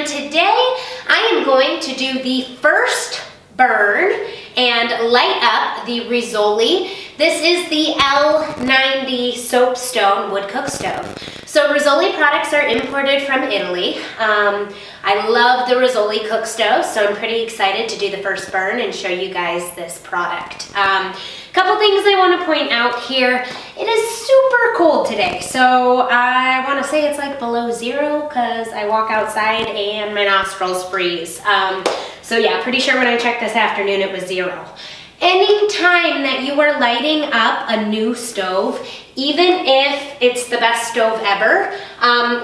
and today I am going to do the first burn and light up the Rizzoli. This is the L90 soapstone wood cook stove. So Rizzoli products are imported from Italy. I love the Rizzoli cook stove, so I'm pretty excited to do the first burn and show you guys this product. Couple things I want to point out here. It is super cold today, so I want to say it's like below zero because I walk outside and my nostrils freeze. So yeah, pretty sure when I checked this afternoon it was zero. Anytime that you are lighting up a new stove, even if it's the best stove ever,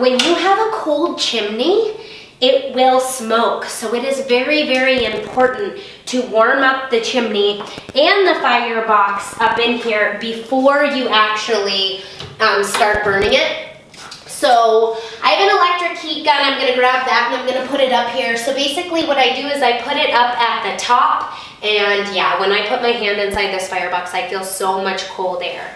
when you have a cold chimney, it will smoke. So it is very, very important to warm up the chimney and the firebox up in here before you actually start burning it. So I have an electric heat gun. I'm gonna grab that and I'm gonna put it up here. So basically what I do is I put it up at the top, and yeah, when I put my hand inside this firebox, I feel so much cold air.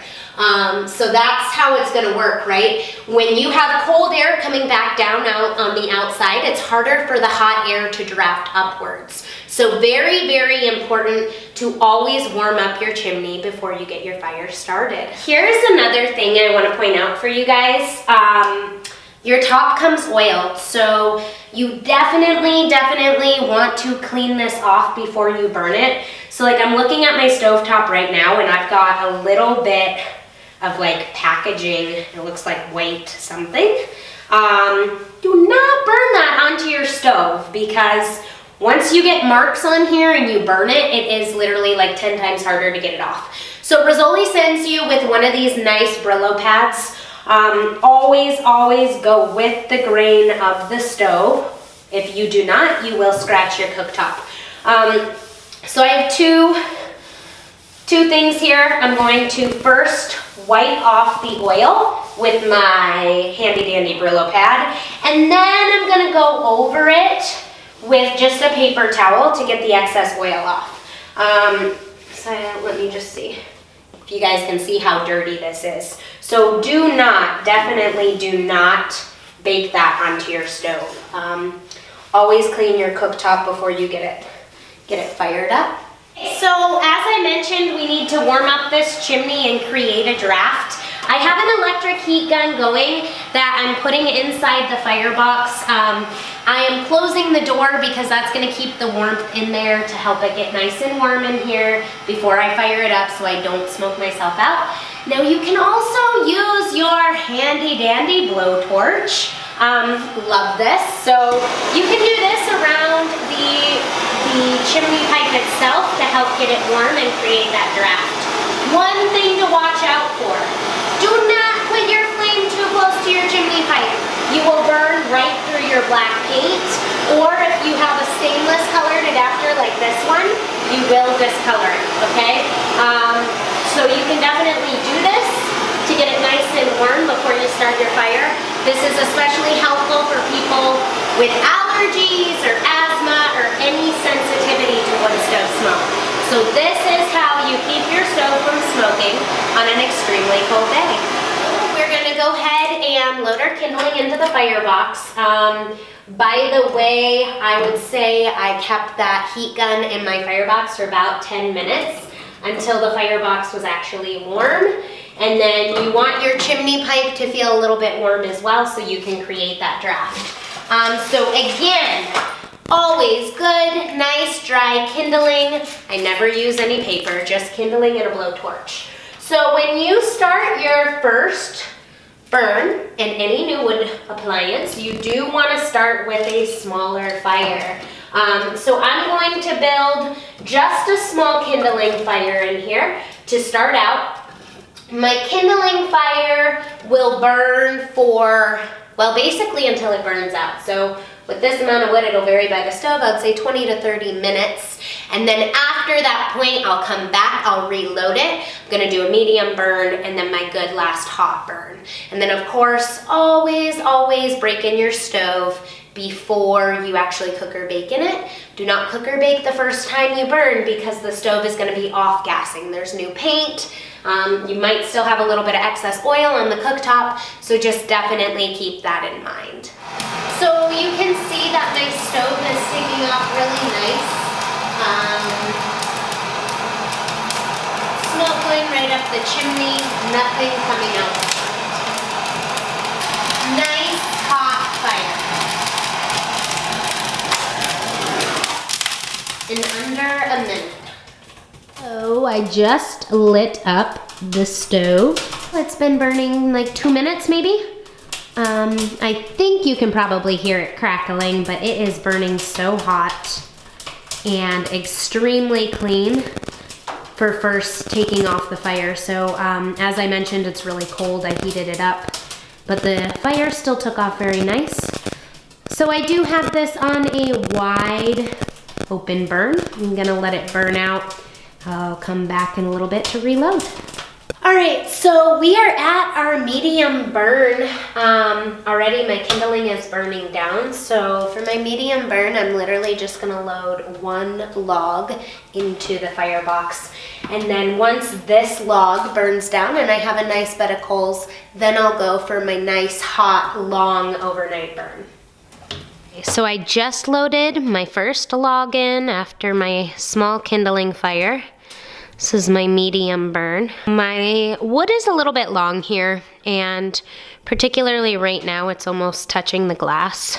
So that's how it's gonna work, right? When you have cold air coming back down out on the outside, it's harder for the hot air to draft upwards. So very, very important to always warm up your chimney before you get your fire started. Here's another thing I wanna point out for you guys. Your top comes oiled, so you definitely want to clean this off before you burn it. So like I'm looking at my stovetop right now and I've got a little bit of like packaging, it looks like white something. Do not burn that onto your stove, because once you get marks on here and you burn it, it is literally like 10 times harder to get it off. So Rizzoli sends you with one of these nice Brillo pads. Always go with the grain of the stove. If you do not, you will scratch your cooktop. So I have two things here. I'm going to first wipe off the oil with my handy dandy Brillo pad, and then I'm gonna go over it with just a paper towel to get the excess oil off. So let me just see if you guys can see how dirty this is. So definitely do not bake that onto your stove. Always clean your cooktop before you get it fired up. So as I mentioned, we need to warm up this chimney and create a draft. I have an electric heat gun going that I'm putting inside the firebox. I am closing the door because that's going to keep the warmth in there to help it get nice and warm in here before I fire it up so I don't smoke myself out. Now you can also use your handy dandy blowtorch. Love this. So you can do this around the chimney pipe itself to help get it warm and create that draft. One thing to watch out for: do not put your flame too close to your chimney pipe. You will burn right through your black paint, or if you have a stainless colored adapter like this one, you will discolor it, okay? So you can definitely do this to get it nice and warm before you start your fire. This is especially helpful for people with allergies or asthma or any sensitivity to wood stove smoke. So this is how you keep your stove from smoking on an extremely cold day. We're gonna go ahead and load our kindling into the firebox. By the way, I would say I kept that heat gun in my firebox for about 10 minutes until the firebox was actually warm. And then you want your chimney pipe to feel a little bit warm as well so you can create that draft. So again, always good, nice, dry kindling. I never use any paper, just kindling and a blowtorch. So when you start your first burn in any new wood appliance, you do want to start with a smaller fire. So I'm going to build just a small kindling fire in here to start out. My kindling fire will burn for, well, basically until it burns out. So with this amount of wood, it'll vary by the stove. I'd say 20 to 30 minutes. And then after that point, I'll come back, I'll reload it. I'm gonna do a medium burn and then my good last hot burn. And then of course, always break in your stove before you actually cook or bake in it. Do not cook or bake the first time you burn because the stove is gonna be off gassing. There's new paint. You might still have a little bit of excess oil on the cooktop, so just definitely keep that in mind. So you can see that my stove is taking off really nice. Smoke going right up the chimney, nothing coming out. Nice hot fire. In under a minute. So I just lit up the stove. It's been burning like 2 minutes maybe. I think you can probably hear it crackling, but it is burning so hot and extremely clean for first taking off the fire. So as I mentioned, it's really cold. I heated it up, but the fire still took off very nice. So I do have this on a wide open burn. I'm gonna let it burn out. I'll come back in a little bit to reload. All right, so we are at our medium burn. Already my kindling is burning down. So for my medium burn, I'm literally just gonna load 1 log into the firebox. And then once this log burns down and I have a nice bed of coals, then I'll go for my nice, hot, long overnight burn. So I just loaded my first log in after my small kindling fire. This is my medium burn. My wood is a little bit long here, and particularly right now it's almost touching the glass.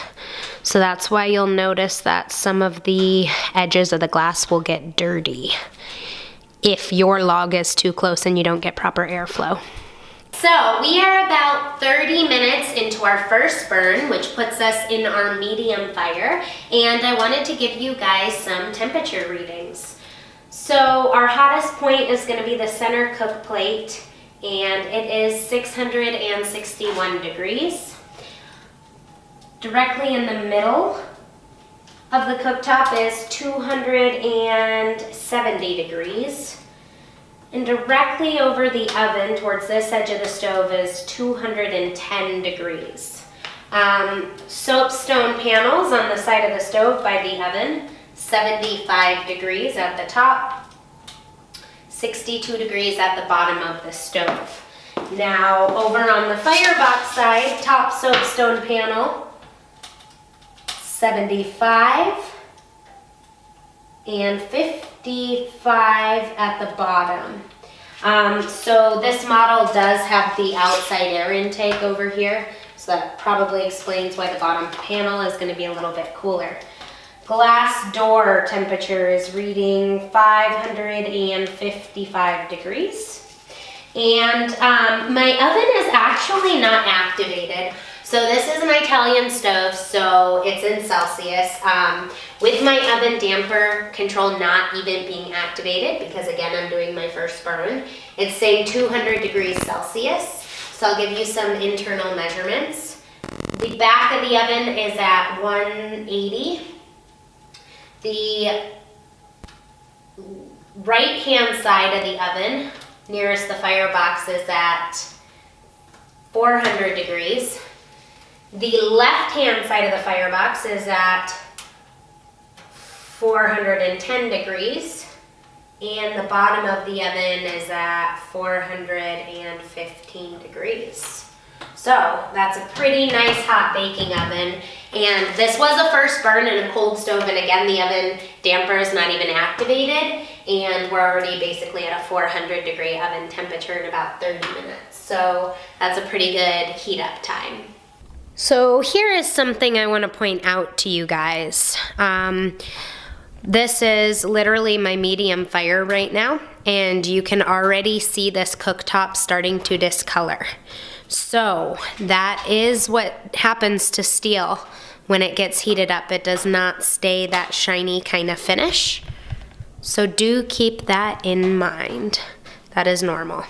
So that's why you'll notice that some of the edges of the glass will get dirty if your log is too close and you don't get proper airflow. So we are about 30 minutes into our first burn, which puts us in our medium fire, and I wanted to give you guys some temperature readings. So our hottest point is going to be the center cook plate, and it is 661 degrees. Directly in the middle of the cooktop is 270 degrees. And directly over the oven towards this edge of the stove is 210 degrees. Soapstone panels on the side of the stove by the oven, 75 degrees at the top, 62 degrees at the bottom of the stove. Now over on the firebox side, top soapstone panel, 75 and 55 at the bottom. So this model does have the outside air intake over here, so that probably explains why the bottom panel is going to be a little bit cooler. Glass door temperature is reading 555 degrees. And my oven is actually not activated. So this is an Italian stove, so it's in Celsius. With my oven damper control not even being activated, because again, I'm doing my first burn, it's saying 200 degrees Celsius. So I'll give you some internal measurements. The back of the oven is at 180. The right-hand side of the oven, nearest the firebox, is at 400 degrees. The left-hand side of the firebox is at 410 degrees, and the bottom of the oven is at 415 degrees. So that's a pretty nice hot baking oven, and this was a first burn in a cold stove, and again the oven damper is not even activated, and we're already basically at a 400 degree oven temperature in about 30 minutes. So that's a pretty good heat up time. So here is something I want to point out to you guys. This is literally my medium fire right now, and you can already see this cooktop starting to discolor. So that is what happens to steel when it gets heated up. It does not stay that shiny kind of finish. So do keep that in mind. That is normal.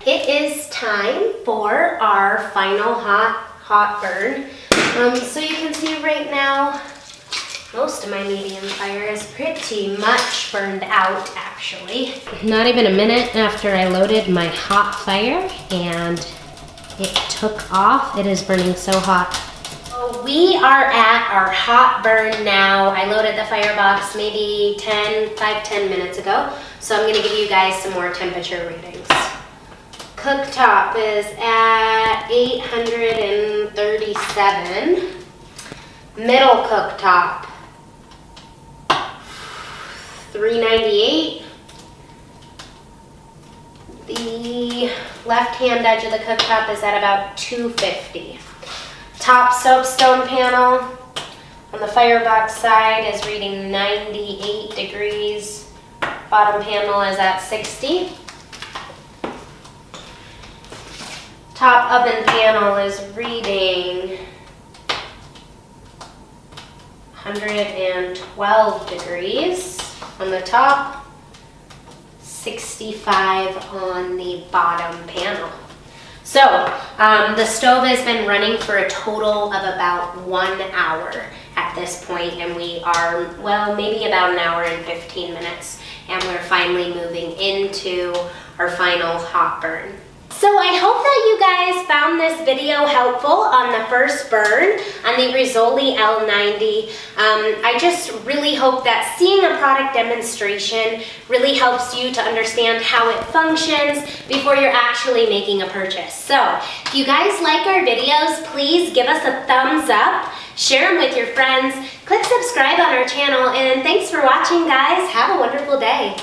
It is time for our final hot burn. So you can see right now, most of my medium fire is pretty much burned out actually. Not even a minute after I loaded my hot fire and it took off. It is burning so hot. So we are at our hot burn now. I loaded the firebox maybe 5-10 minutes ago. So I'm gonna give you guys some more temperature readings. Cooktop is at 837. Middle cooktop, $3.98. The left-hand edge of the cooktop is at about $2.50. Top soapstone panel on the Firebox side is reading 98 degrees. Bottom panel is at 60. Top oven panel is reading 112 degrees on the top, 65 on the bottom panel. So the stove has been running for a total of about 1 hour at this point, and we are, well, maybe about an hour and 15 minutes, and we're finally moving into our final hot burn. So I hope that you guys found this video helpful on the first burn on the Rizzoli L90. I just really hope that seeing a product demonstration really helps you to understand how it functions before you're actually making a purchase. So if you guys like our videos, please give us a thumbs up, share them with your friends, click subscribe on our channel, and thanks for watching, guys. Have a wonderful day.